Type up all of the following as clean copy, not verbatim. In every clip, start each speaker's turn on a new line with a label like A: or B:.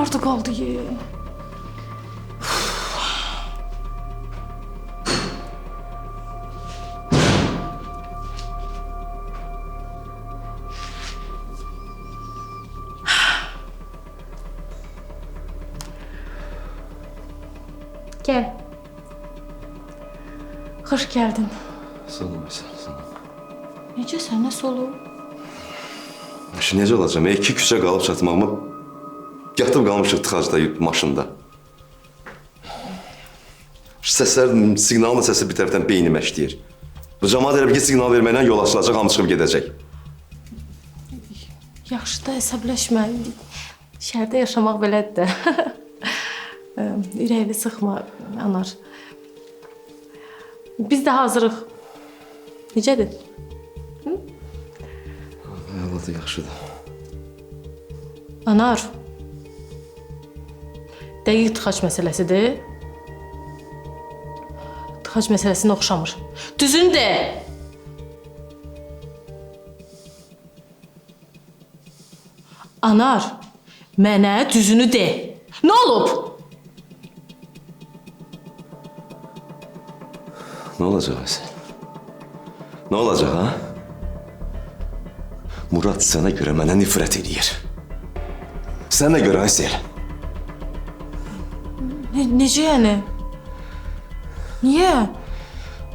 A: harda qaldı ye? Gel. Hoş geldin.
B: Sağ olun Aysel, sağ olun.
A: Necəsən, nə olub?
B: Şimdi necə olacağım? İki küçə qalıb çatmağıma yatıb qalmışıq tıxacda maşında. Səslər, siqnalın səsi bir tərəfdən beynimə işləyir. Bu camaat elə bir siqnal verməklə yol açılacaq, hamı çıxıb gedəcək.
A: Yaxşı da əsəbləşmə. Şəhərdə yaşamaq belədir də. Ürəyini sıxma, Anar. Biz də hazırıq. Necədir?
B: Allah da yaxşıdır.
A: Anar. Dəqiq tıxac məsələsidir. Tıxac məsələsinə oxşamır. Düzünü de. Anar, mənə düzünü de. Nə olub?
B: Ne olacak Aysel? Ne olacak ha? Murat sana göre mənə nifrət edir. Sənə görə Aysel.
A: Necə yəni? Niyə?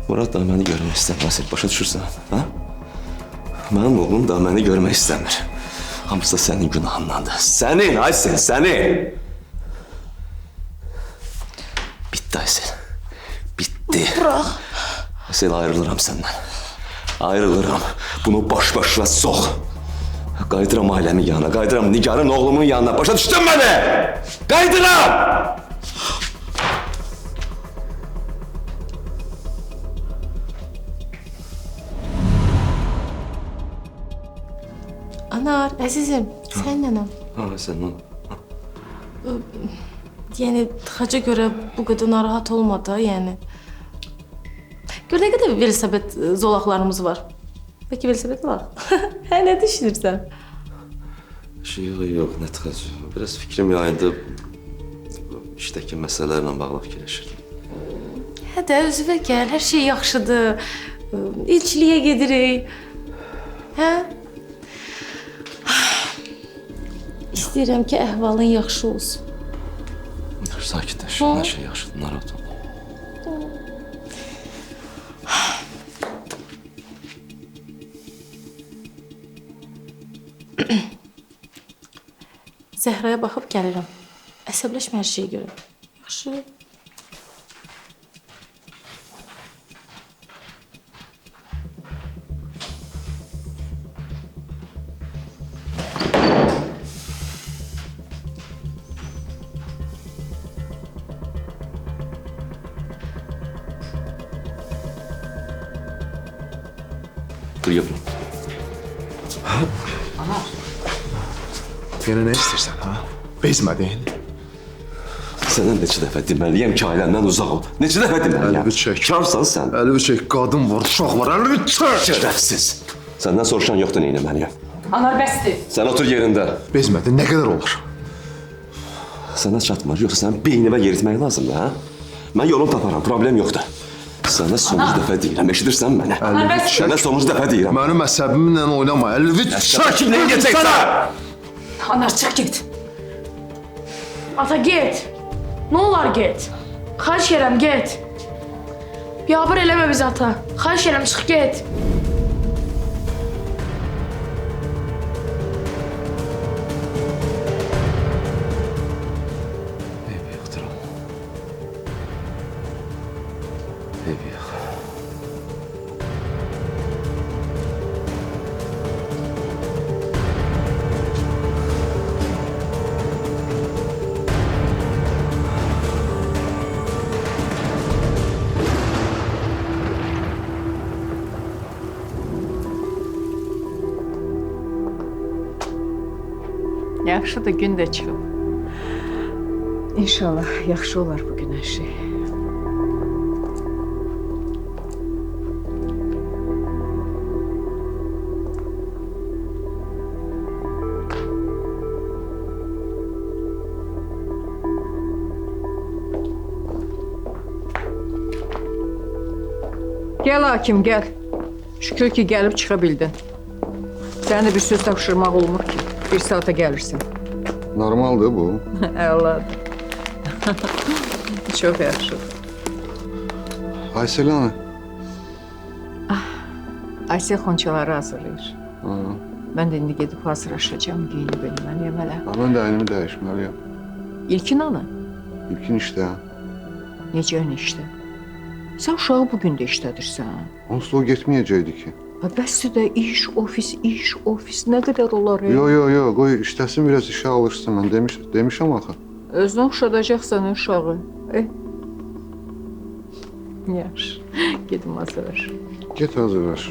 B: Murat da məni görmək istəmir Aysel, başa düşürsən, ha? Mənim oğlum da məni görmək istəmir. Hamısı da sənin günahındandır. Sənin Aysel, sənin! Bitti Aysel. Bitti.
A: Bırak.
B: Aysel, ayrılırım səndən. Ayrılırım. Bunu baş-başına sox. Qayıdıram ailəmin yanına, qayıdıram Nigarın oğlumun yanına. Başa düşdün məni? Qayıdıram!
A: Anar, əzizim, səninlənəm.
B: Ha, sən nə oldu?
A: Yəni, tıxaca görə bu qədər narahat olma da, yəni. Gör, nə qədər velosiped zolaqlarımız var. Peki velosiped var. Hə, nə düşünürsən?
B: Yox, nə tıxac. Biraz fikrim yayındı. İşdəki məsələlərlə bağlı fikirləşirdim.
A: Hə də, özünə gəl, hər şey yaxşıdır. İlçiliyə gedirik. Hə? İstəyirəm ki, əhvalın yaxşı olsun.
B: Sakitləş, hər şey yaxşıdır, narahat olma.
A: Zəhraya baxıb gəlirəm. Əsəbləşmə hər şeyə görə. Yaxşı.
B: Dur yapma.
C: Yine ne istersen ha? Bezmedin.
B: Sənə neçə dəfə deməliyəm ki, ailəndən uzaq ol. Neçə dəfə deməliyəm?
C: Əlini çək.
B: Karsan sən.
C: Elini çek, kadın var, uşaq var, elini çek.
B: Şərəfsiz. Səndən soruşan yoxdur neyini məniyəm.
A: Anar, bəsdir.
B: Sən otur yerində.
C: Bezmedin, ne kadar olur?
B: Sənə çatmır, yoxsa sənin beynimə yeritmək lazımdır, ha? Mən yolunu taparam, problem yoxdur. Sənə sonuncu dəfə deyirəm, eşidirsən məni?
C: Elini
B: Sənə sonuncu dəfə deyirəm.
C: Benim əsəbimlə oynama, elini çek.
B: Kimlə gedəcəksən?
A: Anar, çıx get. Ata, get. Ne olar get. Xahiş edirəm, get. Biabır eləmə bizi, ata. Xahiş edirəm, çıx get.
B: Eybi yoxdur oğlum. Eybi yox.
D: Yaxşıdır, gün də çıxıb. İnşallah yaxşı olar bu gün hər şey. Gəl hakim, gəl. Şükür ki, gəlib çıxa bildin. Sənə bir söz tapşırmaq olmur ki. Bir saata gəlirsən.
C: Normaldır bu.
D: Əladır. Çox yaxşı.
C: Aysel Hanım.
D: Aysel xonçaları hazırlayır.
C: Ha,
D: Mən də indi gedib hazırlaşacağım, geyinib elməliyəm hələ.
C: ben de aynımı değişmeliyim.
D: İlkin ana,
C: İlkin işte.
D: necə işdə? Sən uşağı bugün də işlədirsən.
C: Onsuz o getmeyecekti ki.
D: Bəs də iş, ofis nə qədər olar?
C: Yo, qoy işləsin biraz işe alışsın. Ben demişim axı.
D: Özünə oxşadacaqsan uşağı. Yaxşı, gedim hazırlaş.
C: Get hazırlaş.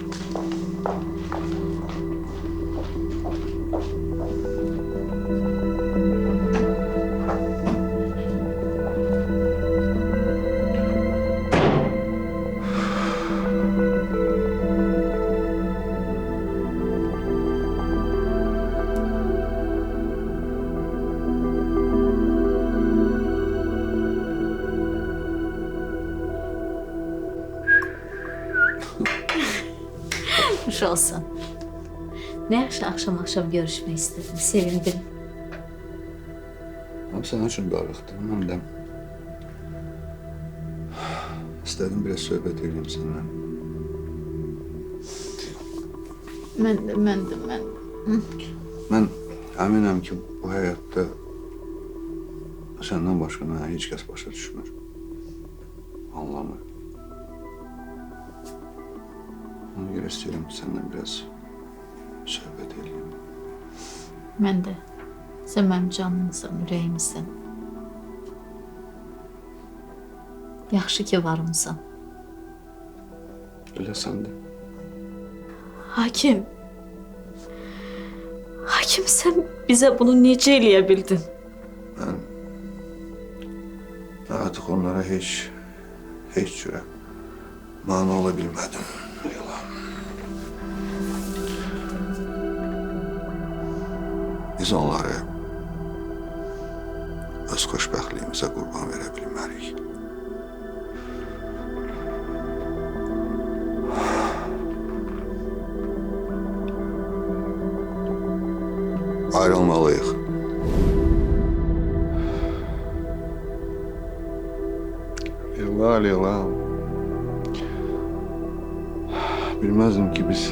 E: Xoş olsun. Ne yaxşı axşam görüşmək istedim. Sevindim.
F: Hem senin için darıxdım, hem de istedim biraz söhbət edeyim seninle.
E: Mən də.
F: Ben eminəm ki, bu hayatta senden başka mənə heç kəs başa düşmür, anlamır. Ona görə istəyirəm ki, senden biraz söhbət edeyim.
E: Mən də. Sən mənim canımsan, ürəyimsən. Yaxşı ki varımsan.
F: Elə sən də.
E: Hakim. Hakim, sən bizə bunu necə eləyə bildin?
F: Ben artık onlara heç cürə mane ola bilmədim. Yalan. Biz onları öz xoşbəxtliyimizə qurban verə bilmərik. Ayrılmalıyıq. Yıllar. Bilməzdim ki, biz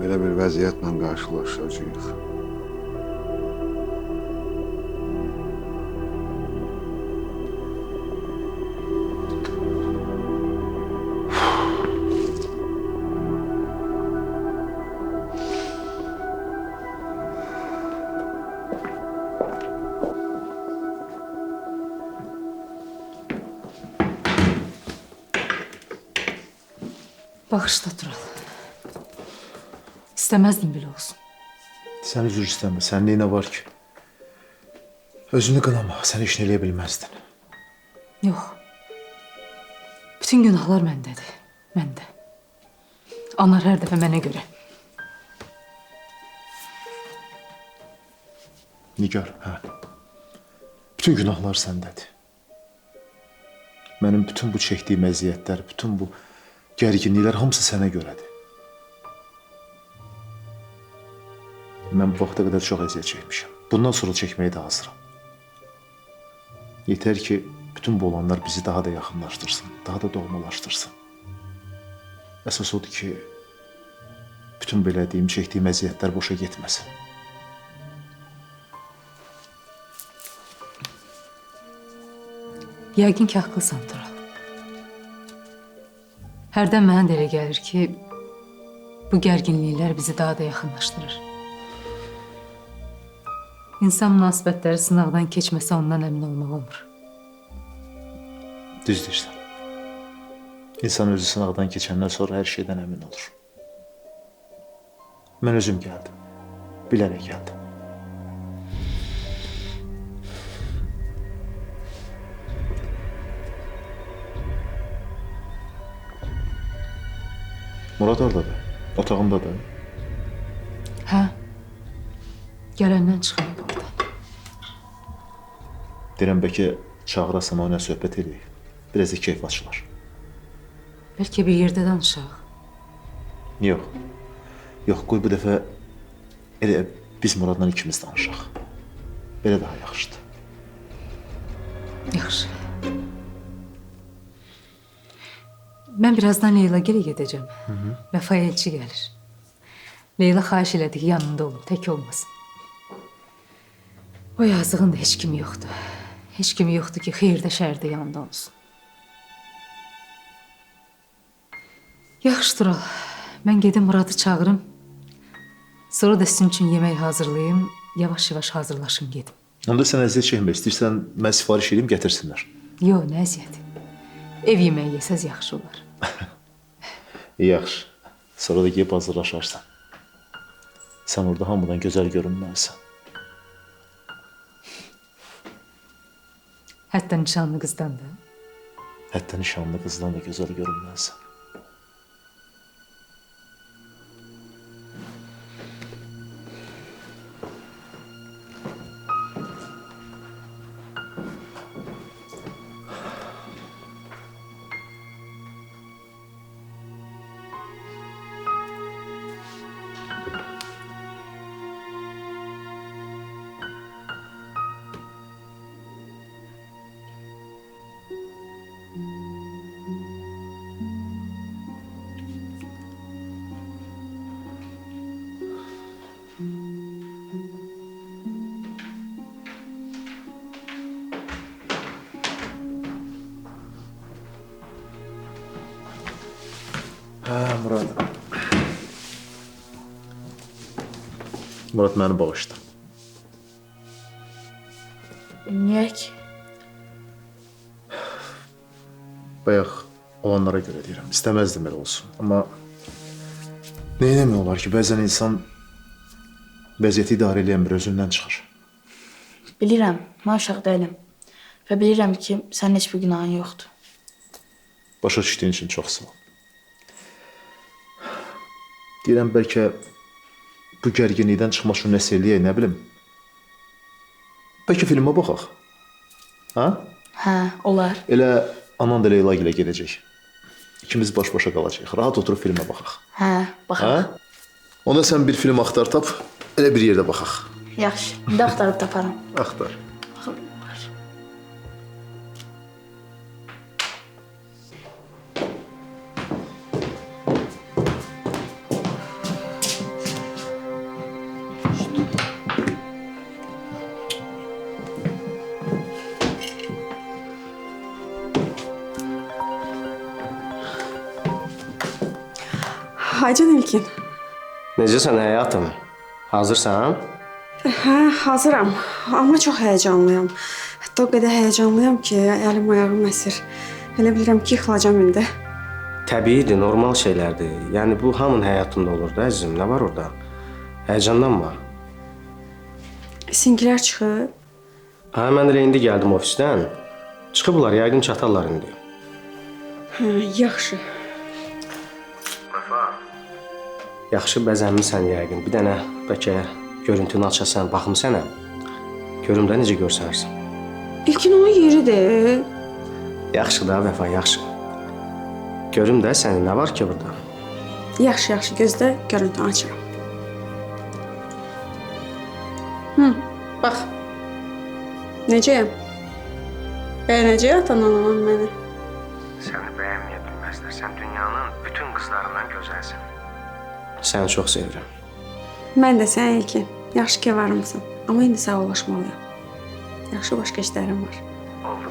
F: belə bir vəziyyətlə qarşılaşacağıq.
G: Bağışla Tural. İstemezdim bile olsun.
C: Sen üzür isteme. Sende yine var ki. Özünü qınama. Sen işini eləyə bilməzdin.
G: Yok. Bütün günahlar məndədir. Məndə. Anar hər dəfə mənə görə.
C: Nigar, hə. Bütün günahlar səndədir. Mənim bütün bu çəkdiyim əziyyətlər, bütün bu gərginliklər hamısı sənə görədir. Mən bu vaxta qədər çox əziyyət çəkmişəm. Bundan sonra çəkməyə də hazıram. Yetər ki, bütün bu olanlar bizi daha da yaxınlaşdırsın, daha da doğmalaşdırsın. Əsas odur ki, bütün belədiyim, çəkdiyim əziyyətlər boşa getməsin.
G: Yəqin ki, haqlısan Tural. Hərdən mənə də elə gəlir ki, bu gərginliklər bizi daha da yaxınlaşdırır. İnsan münasibətləri sınaqdan keçməsə ondan əmin olmaq olmur.
C: Düz deyirsən. İnsan özü sınaqdan keçəndən sonra hər şeydən əmin olur. Mən özüm gəldim. Bilərək gəldim. Murad oradadır. Otağındadır.
G: Hə? Gələndən çıxmayıb oradan.
C: Deyirəm, bəlkə çağırasam, ona söhbət edək. Biraz da keyf açılar.
G: Bəlkə bir yerdə danışaq.
C: Yox. Yox, qoy bu dəfə elə biz Muradla ikimiz danışaq. Belə daha yaxşıdır.
G: Yaxşı. Mən birazdan Leyla gələ gedəcəm. Vəfa elçi gəlir. Leyla xahiş elədi ki, yanında olun, tək olmasın. O yazığın da heç kimi yoxdur. Heç kimi yoxdur ki, xeyirdə şərdə yanında olsun. Yaxşı Tural, mən gedim Muradı çağırım. Sonra da sizin üçün yemək hazırlayım, yavaş-yavaş hazırlaşım gedim.
C: Onda sən əziyyət çəkmə, istəyirsən mən sifariş edeyim, gətirsinlər.
G: Yox, nə əziyyəti. Ev yeməyi yesəz yaxşı olar.
C: Yaxşı. Sonra da gəlib hazırlaşarsan. Sən orada hamıdan gözəl görünməlisən.
G: Hətta nişanlı qızdan da.
C: Hətta nişanlı qızdan da gözəl görünməlisən. Murad. Murad məni bağışla.
A: Niyə ki?
C: Bayaq olanlara görə deyirəm. İstəməzdim elə olsun. Amma nə eləmək olar ki, bəzən insan vəziyyəti idarə edən bir özündən çıxır.
H: Bilirəm, mən uşaq deyiləm. Və bilirəm ki, sənin heç bir günahın yoxdur.
C: Başa düşdüyün üçün çox sağ ol. Deyirəm, bəlkə bu gərginlikdən çıxmaq üçün nəsə eləyək, nə bilim. Bəlkə filmə baxaq. Ha?
H: Hə, olar.
C: Elə anan da Leyla ilə gedəcək. İkimiz baş-başa qalacaq. Rahat oturub filmə baxaq.
H: Hə, baxaq.
C: Hə? Onda sən bir film axtar tap, elə bir yerdə baxaq.
H: Yaxşı, indi axtarıb taparam.
C: Axtar.
I: Hacın İlkin.
J: Necəsən həyatım? Hazırsan?
I: Hə, hazıram. Amma çox həyəcanlıyam. Hətta o qədər həyəcanlıyam ki, əlim ayağım əsir. Elə bilirəm ki, yıxılacam indi.
J: Təbiidir, normal şeylərdir. Yəni bu hamının həyatında olur da əzizim. Nə var orada? Həyəcanlanma.
I: Sinkilər çıxıb.
J: Hə, mən elə indi gəldim ofisdən. Çıxıblar, yəqin çatarlar indi.
I: Hə, yaxşı.
J: Yaxşı bəzənmisən yəqin. Bir dənə bəlkə görüntünü açasan, baxım sənə. Görüm də necə görsənirsən.
I: İlkin onun yeridir.
J: Yaxşı da Vəfa, yaxşı. Görüm də sənin nə var ki burada?
I: Yaxşı, yaxşı. Gözlə, görüntünü açıram. Hı, bax. Necəyəm? Bəyənəcək atan-anan məni.
J: Səni bəyənməyə bilməzlər. Sən dünyanın bütün qızlarından gözəlsən. Səni çox sevirəm.
I: Mən də sən İlkin. Yaxşı ki varımsan. Amma indi sağollaşmalıyam. Yaxşı başqa işlərim var.
J: Oldu.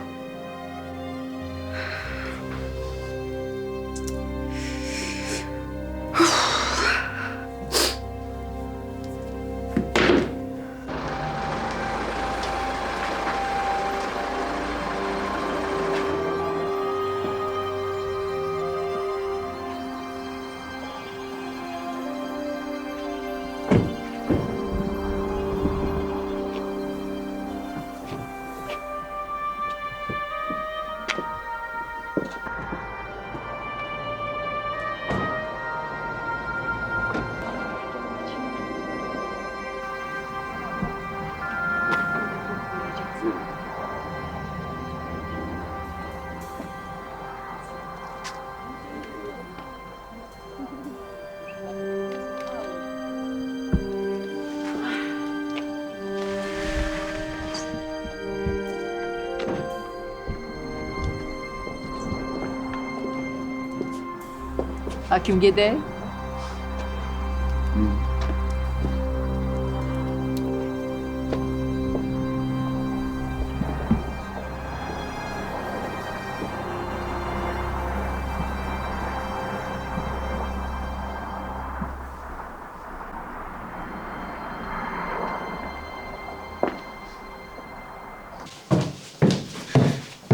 D: Hakim gedək.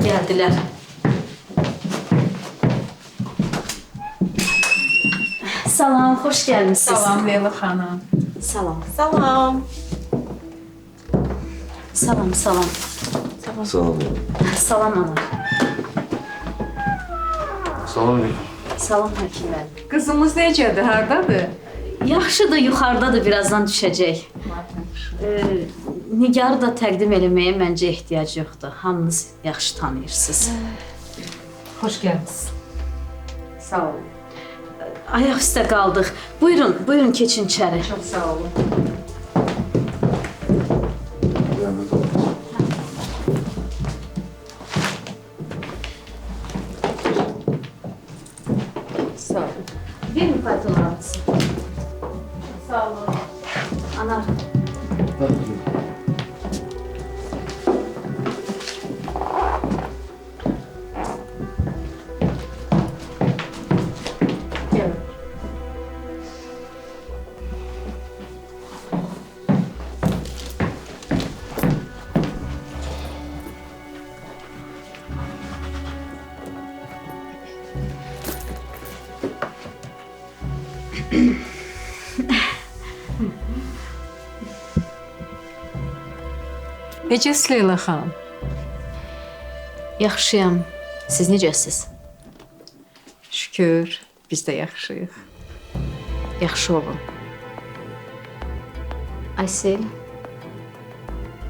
E: Geldiler. Salam, hoş gelmişsiniz.
D: Leyla xanım.
E: Salam.
A: Salam.
E: Salam, salam.
B: Sağ ol.
E: Salam ana.
C: Salam aleyküm.
E: Salam həkimlər.
D: Qızımız necədir, hardadır?
E: Yaxşıdır, yuxarıdadır, birazdan düşəcək. Nigarı da təqdim eləməyə məncə ehtiyac yoxdur. Hamınız yaxşı tanıyırsınız.
G: Hoş gelmişsin.
D: Sağ olun.
E: Ayaq üstə qaldıq. Buyurun, buyurun keçin içəri.
D: Çox sağ olun. Sağ olun.
E: Verin paltolarınızı. Sağ olun. Ana.
D: Gəlin. Necəsiz Leyla xanım?
E: Yaxşıyam. Siz necəsiz?
D: Şükür, biz də yaxşıyıq.
E: Yaxşı olun. Aysel.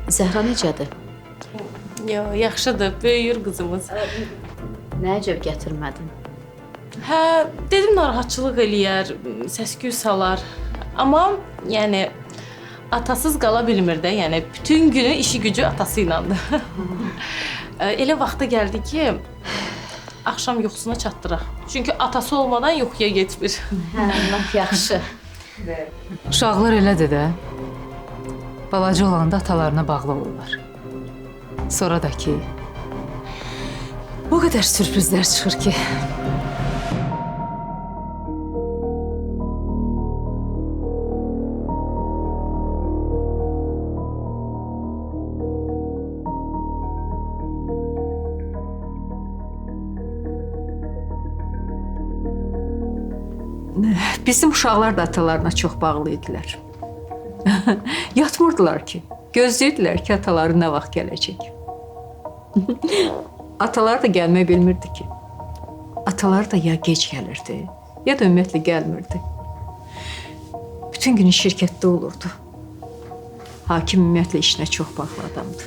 E: Zəhra necədir?
A: Yo, yaxşıdır, böyüyür qızımız.
E: Nə əcəb gətirmədin?
A: Hə, dedim narahatçılıq eləyər, səs-küy salar. Amma yəni atasız qala bilmir də, yəni bütün günü işi gücü atası ilədir. Elə vaxta gəldi ki, axşam yuxusuna çatdıraq. Çünki atası olmadan yuxuya getmir.
E: Hə, lap yaxşı.
G: Uşaqlar elədir də. Balaca olanda atalarına bağlı olurlar. Sonra da ki, o qədər sürprizlər çıxır ki.
D: Bizim uşaqlar da atalarına çox bağlı idilər. Yatmırdılar ki, gözləyirdilər ki, ataları nə vaxt gələcək. Atalar da gəlmək bilmirdi ki. Atalar da ya gec gəlirdi, ya da ümumiyyətlə gəlmirdi. Bütün günü şirkətdə olurdu. Hakim ümumiyyətlə işinə çox bağlı adamdı.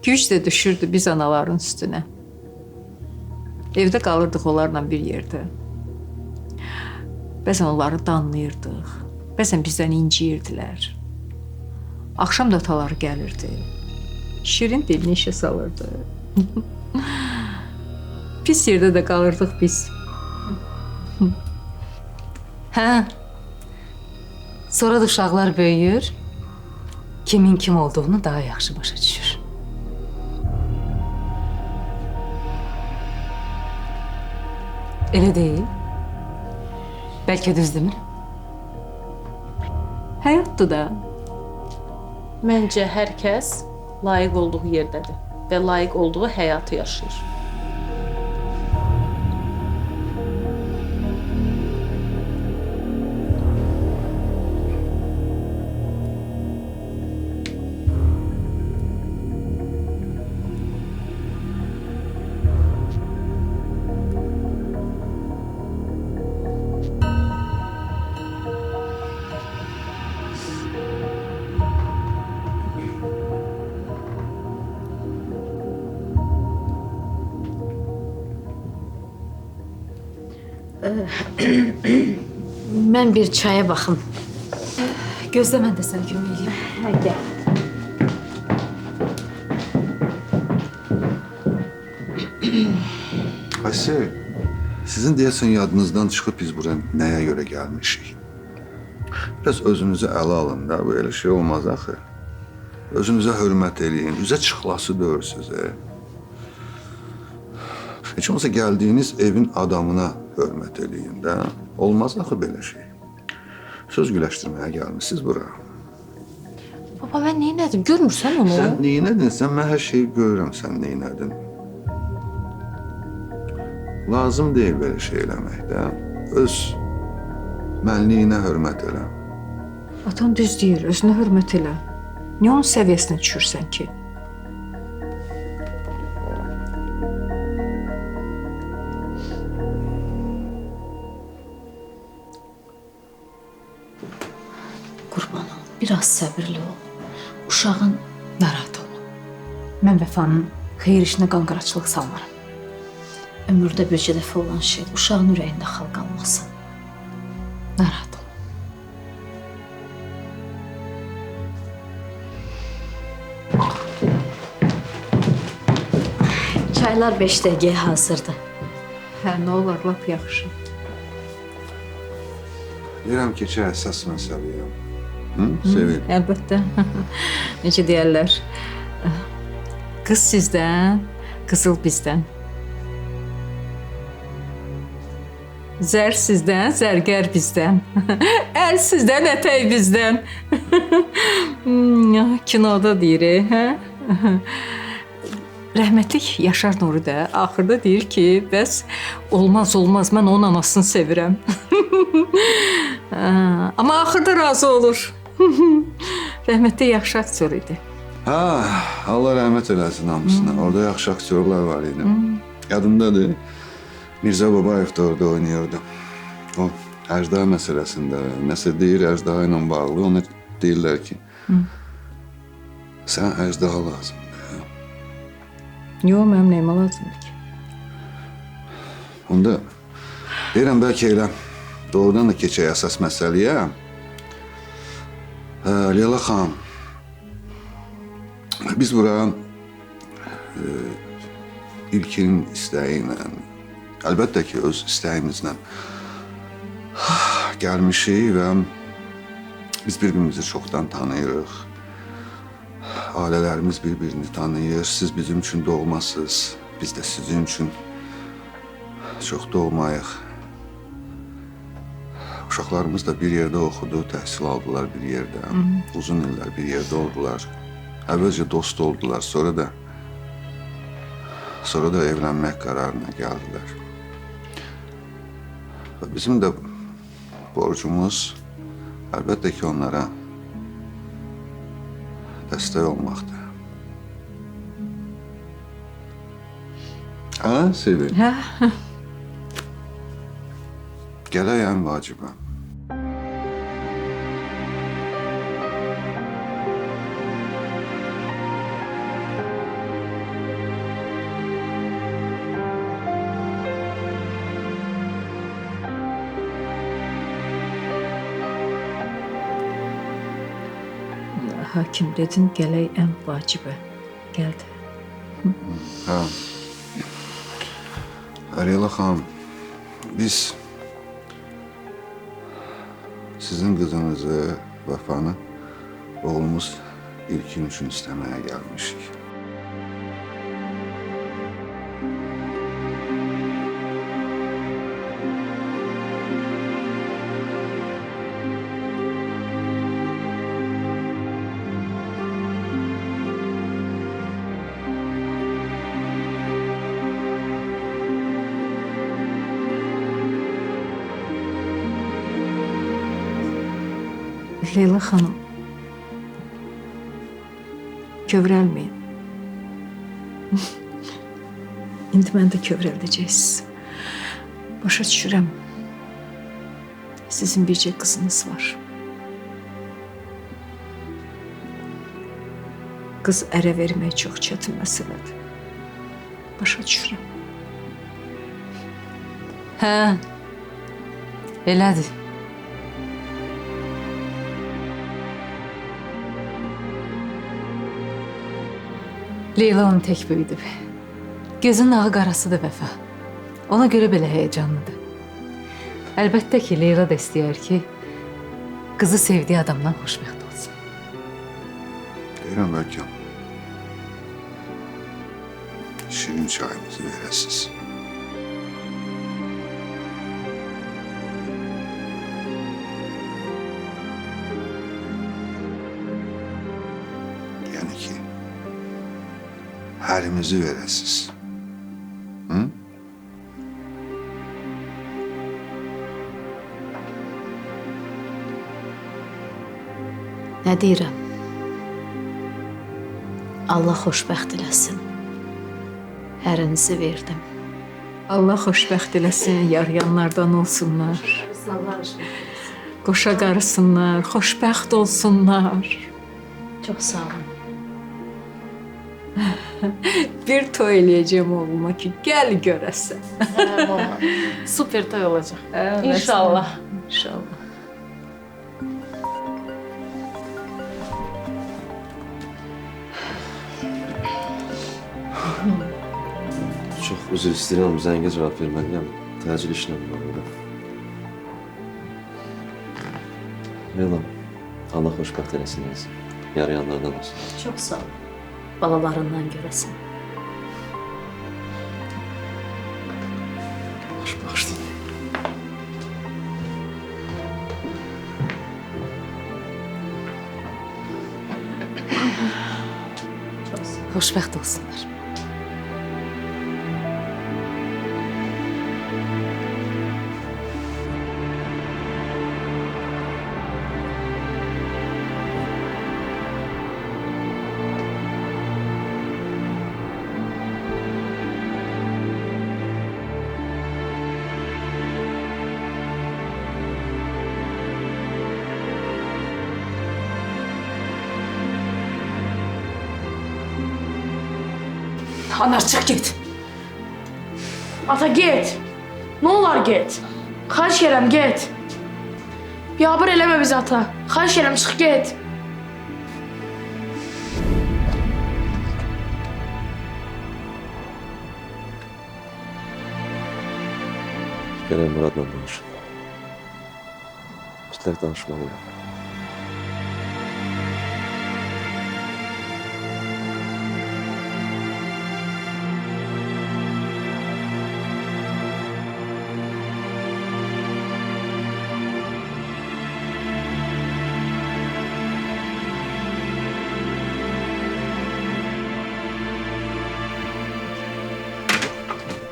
D: Güc də düşürdü biz anaların üstünə. Evdə qalırdıq onlarla bir yerdə. Bəzən onları danlayırdıq. Bəzən bizdən inciyirdilər. Axşam da ataları gəlirdi. Şirin dilini işə salırdı. Pis yerdə də qalırdıq biz.
G: Hə. Sonra da uşaqlar böyüyür, kimin kim olduğunu daha yaxşı başa düşür. Elə deyil. Bəlkə düz demir.
D: Həyatdır da.
A: Məncə hər kəs layiq olduğu yerdədir və layiq olduğu həyatı yaşayır.
E: Mən bir çaya baxım.
G: Gözlə mən də sənə kömək eləyim.
E: Hə, gəl.
F: Aysel, sizin deyəsən yadınızdan çıxıb biz bura nəyə görə gəlmişik? Biraz özünüzü ələ alın da, böyle şey olmaz axı. Özünüzə hörmət eləyin, üzə çıxlası döyürsünüz. Heç olmasa gəldiyiniz evin adamına hörmət eləyin də. Olmaz axı belə şey. Söz güləşdirməyə gəlmişsiniz bura.
A: Baba, mən neynədim? Görmürsən onu?
F: Sən neynədin? Sən mən hər şeyi görürəm, sən neynədin. Lazım deyil belə şey eləmək də. Öz mənliyinə hörmət elə.
D: Atan düz deyir, özünə hörmət elə. Niyə onun səviyyəsinə düşürsən ki?
E: Qurban ol, biraz səbirli ol. Uşağın
G: Narahat olma. Mən Vəfanın xeyir işinə qanqaraçılıq salmaram.
E: ömürdə bircə dəfə olan şey uşağın ürəyində xal qalmasın.
G: Narahat olma.
E: Çaylar 5 dəqiqəyə hazırdır.
D: Hə, nə olar, lap yaxşı.
F: Deyirəm ki, əsas məsələyə. Sevil.
D: Əlbəttə. Necə deyərlər? Qız sizdən, qızıl bizdən. Zər sizdən, zərgər bizdən. Əl sizdən, ətək bizdən. Kinoda deyir, hə? Rəhmətlik Yaşar Nuri də axırda deyir ki, bəs olmaz, mən onun anasını sevirəm. Amma axırda razı olur. Rəhmətli yaxşı aktyor idi.
F: Ha, Allah rəhmət eləsin hamısına. Orada yaxşı aktyorlar var idi. Yadımdadır. Mirzə Babayev da orada oynuyordu. O əjdaha məsələsində nəsə deyir, əjdaha ilə bağlı. Ona deyirlər ki, sən əjdaha lazımdır.
D: Yox, mənim nəyimə lazımdır ki?
F: Onda deyirəm, bəlkə elə doğrudan da keçək əsas məsələyə. Leyla xanım, biz bura İlkinin istəyi ilə, əlbəttə ki, öz istəyimizlə gəlmişik və biz bir-birimizi çoxdan tanıyırıq. Ailələrimiz bir-birini tanıyır. Siz bizim üçün doğmasınız, biz də sizin üçün çox doğmayıq. Uşaqlarımız da bir yerdə oxudu, təhsil aldılar bir yerdə. Uzun illər bir yerdə oldular. Əvvəlcə dost oldular, sonra da evlənmək qərarına gəldilər. Və bizim də borcumuz əlbəttə ki, onlara dəstək olmaqdır. Hə, Sevil?
D: Hə?
F: Gələyəm vacibə.
D: Hakim dedin, gələk ən vacibə. Gəldi.
F: Hə. Leyla xanım, biz sizin qızınızı, Vəfanı, oğlumuz İlkin üçün istəməyə gəlmişik.
D: Leyla xanım, kövrəlməyin. İndi mən də kövrəldəcəksiniz. Başa düşürəm. Sizin bircə qızınız var. Qız ərə vermək çox çətin məsələdir. Başa düşürəm.
G: Hə, elədir. Leyla onu tək böyüdüb. Gözünün ağı qarasıdır Vəfa. Ona görə belə həyəcanlıdır. Əlbəttə ki, Leyla da istəyər ki, qızı sevdiyi adamdan xoşbəxt olsun.
F: Deyirəm bəlkə şirin çayımızı verəsiz. Yəni ki, hərimizi verəsiz. Hı?
E: Nə deyirəm? Allah xoşbəxt eləsin. Hərinizi verdim.
D: Allah xoşbəxt eləsin, yarayanlardan olsunlar. Qoşa qarısınlar, xoşbəxt olsunlar.
E: Çox sağ olun.
D: Bir toy eləyəcəm oğluma ki, gəl görəsən.
A: Super toy olacaq.
D: Hə,
A: İnşallah.
D: İnşallah.
B: Çox üzr istəyirəm, zəngə cavab verməliyəm. Təcil işlə bağlıdır. Leyla, Allah xoşbəxt eləsin. Yarayanlardan olsun.
E: Çox sağ ol. Balalarından görəsən.
B: Baş bağışlayın.
G: Xoşbəxt olsunlar.
H: Anar çık git.
I: Ata git. Ne olar git. Xahiş edirəm git. Biabır eləmə bizi ata. Xahiş edirəm çıx git.
B: Gələk Muradla danışın. Mütləq danışmalıyam.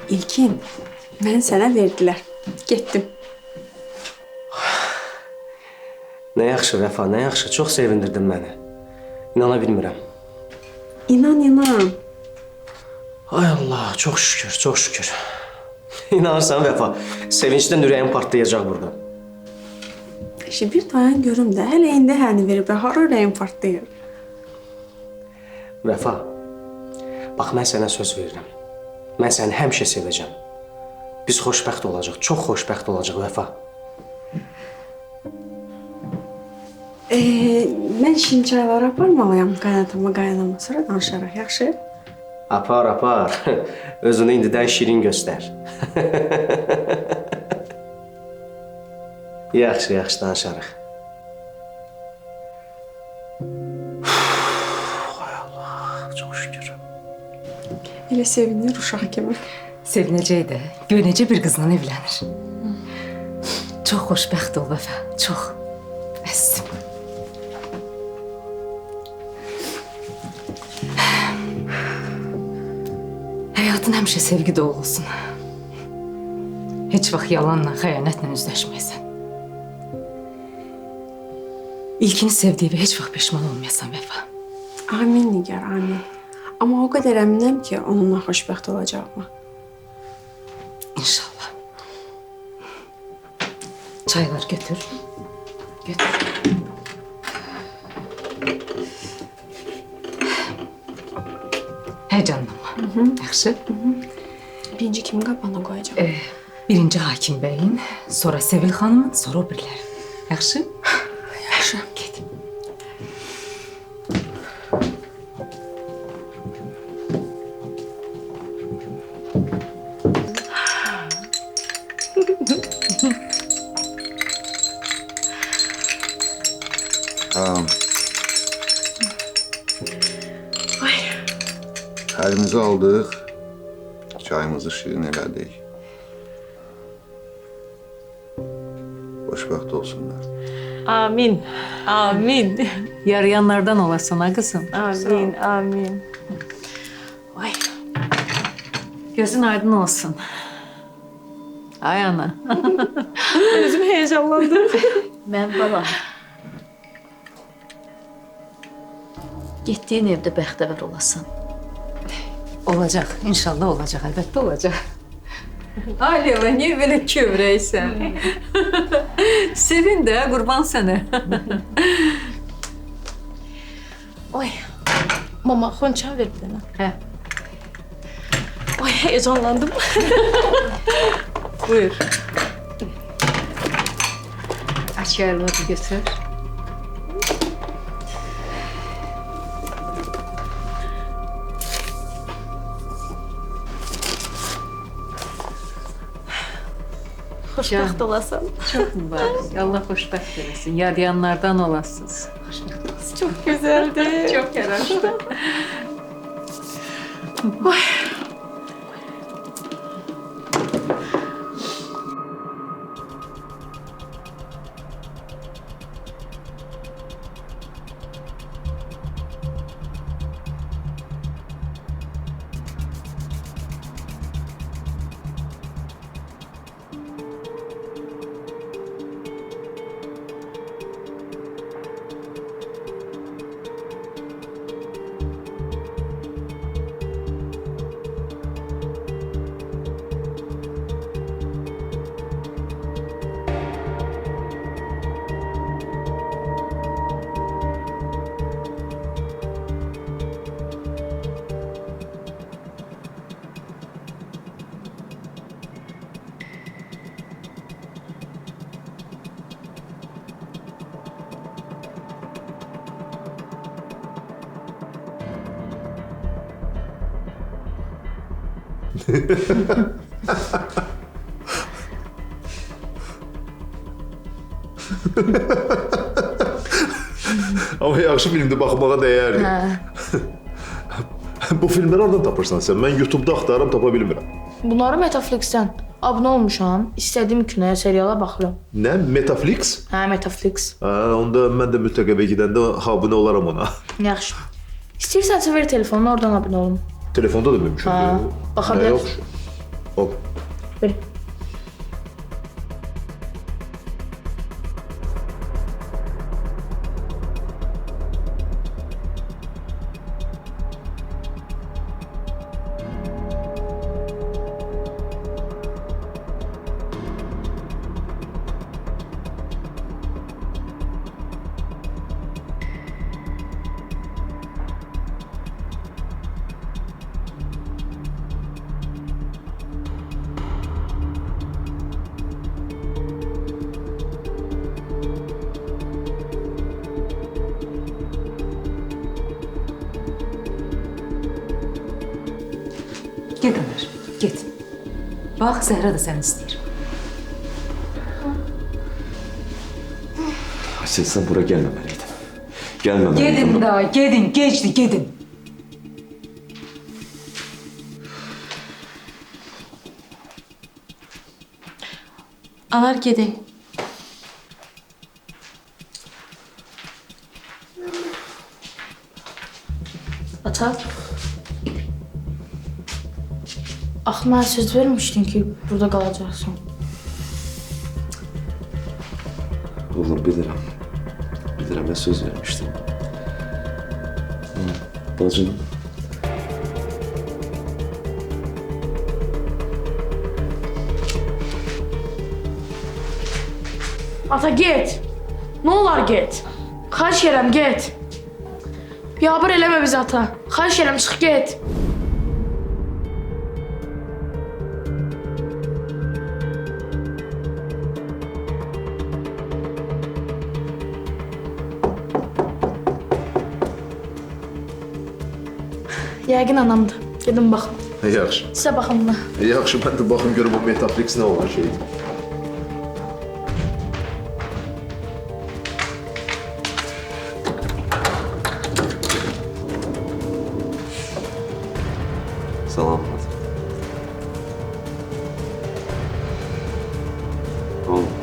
I: İlkin, mən sənə verdilər. Getdim.
J: Nə yaxşı Vəfa, nə yaxşı. Çox sevindirdin məni. İnana bilmirəm.
I: İnan, inan.
J: Ay Allah, çox şükür, çox şükür. İnanırsan Vəfa, sevincdən ürəyim partlayacaq burada.
I: İşte bir dayan görüm də, hələ indi həni verib, hara ürəyim partlayır.
J: Vəfa, bax mən sənə söz verirəm. Mən səni həmişə sevəcəm. Biz xoşbəxt olacaq, çox xoşbəxt olacaq Vəfa.
I: Mən şimdi çayları aparmalıyam qaynatama, qaynama. Sonra danışarıq, yaxşı?
J: Apar, apar. Özünü indidən şirin göstər. Yaxşı, yaxşı danışarıq. Ay Allah, çox şükür.
I: Elə sevinir uşaq kimi.
G: Sevinəcək də, gör necə bir qızla evlənir. Çox xoşbəxt ol Vəfa, çox. Əzizim. Həyatın həmişə sevgi dolu olsun. Heç vaxt yalanla, xəyanətlə üzləşməyəsən. İlkini sevdiyi heç vaxt peşman olmayasan Vəfa.
I: Amin Nigar, amin. Amma o qədər əminəm ki, onunla xoşbəxt olacağıma.
G: İnşallah. Çaylar götür. Götür. Həyəcanlanma. Yaxşı?
I: Birinci kimin qabağına qoyacağım?
G: Birinci Hakim bəyin, sonra Sevil xanımın, sonra o biriləri. Yaxşı?
I: Yaxşı.
G: Get.
F: Dənizi aldıq, çayımızı şirin elədik. Xoşbəxt olsunlar.
A: Amin. Amin.
G: Yarayanlardan olasın ha kızım.
A: Amin. Amin. Vay.
G: Gözün aydın olsun. Ay ana.
A: Özüm heyecanlandım.
E: Mən balam. Getdiyin evdə bəxtəvər olasan.
G: Olacak. İnşallah olacak. Elbette olacak. Ay Leyla, niye böyle kövreysen? Sevin de kurban seni.
A: Oy. Mama xonçan ver bir dənə.
G: Hə.
A: Oy heyecanlandım.
G: Buyur. Aç yerleri götür.
A: Xoşbəxt olasan.
G: Çok mübarek. Allah hoşbəxt eləsin. Yarayanlardan olasınız.
A: Çok güzeldi.
G: Çok yaraşdı.
C: Ama yaxşı filmdir, baxmağa dəyər. Bu filmləri hardan tapırsan sən? Mən YouTube'da axtarım, tapa bilmirəm.
I: Bunları Metaflix'ten abunə olmuşam. İstədiyim kinaya, seriala baxıram.
C: Nə? Metaflix?
I: Hə, Metaflix.
C: Onda mən də mütləq evə gedəndə abunə olaram ona.
I: Yaxşı. İstəyirsənsə ver telefonunu, oradan abunə olun.
C: Telefonda da mümkündür.
I: Hə, baxa
C: Nə
I: bilərsiniz.
C: yaxşı. Hop.
I: Ver.
G: Git Ömer, git. Bak Zehra da seni istiyor.
B: Sen buraya gelmemeliydin. Gelmemeliydin.
G: Gedin daha, gedin, geçti, gedin.
A: Anar gedək.
I: Ata. Axı mənə söz vermişdin ki, burada qalacaqsan.
B: Oğlum bilirim. Bilirim, ben söz vermiştim. Bacım.
I: Ata get. Nə olar get. Xahiş edirəm get. Biabır eləmə bizi ata. Xahiş edirəm çıx get. Yəqin anamdır. Gedim baxım.
C: Yaxşı.
I: Sizə baxım buna.
C: Yaxşı, mən də baxım görüm o Metaflix nə olan şeydir.
B: Salamat. Oğlum.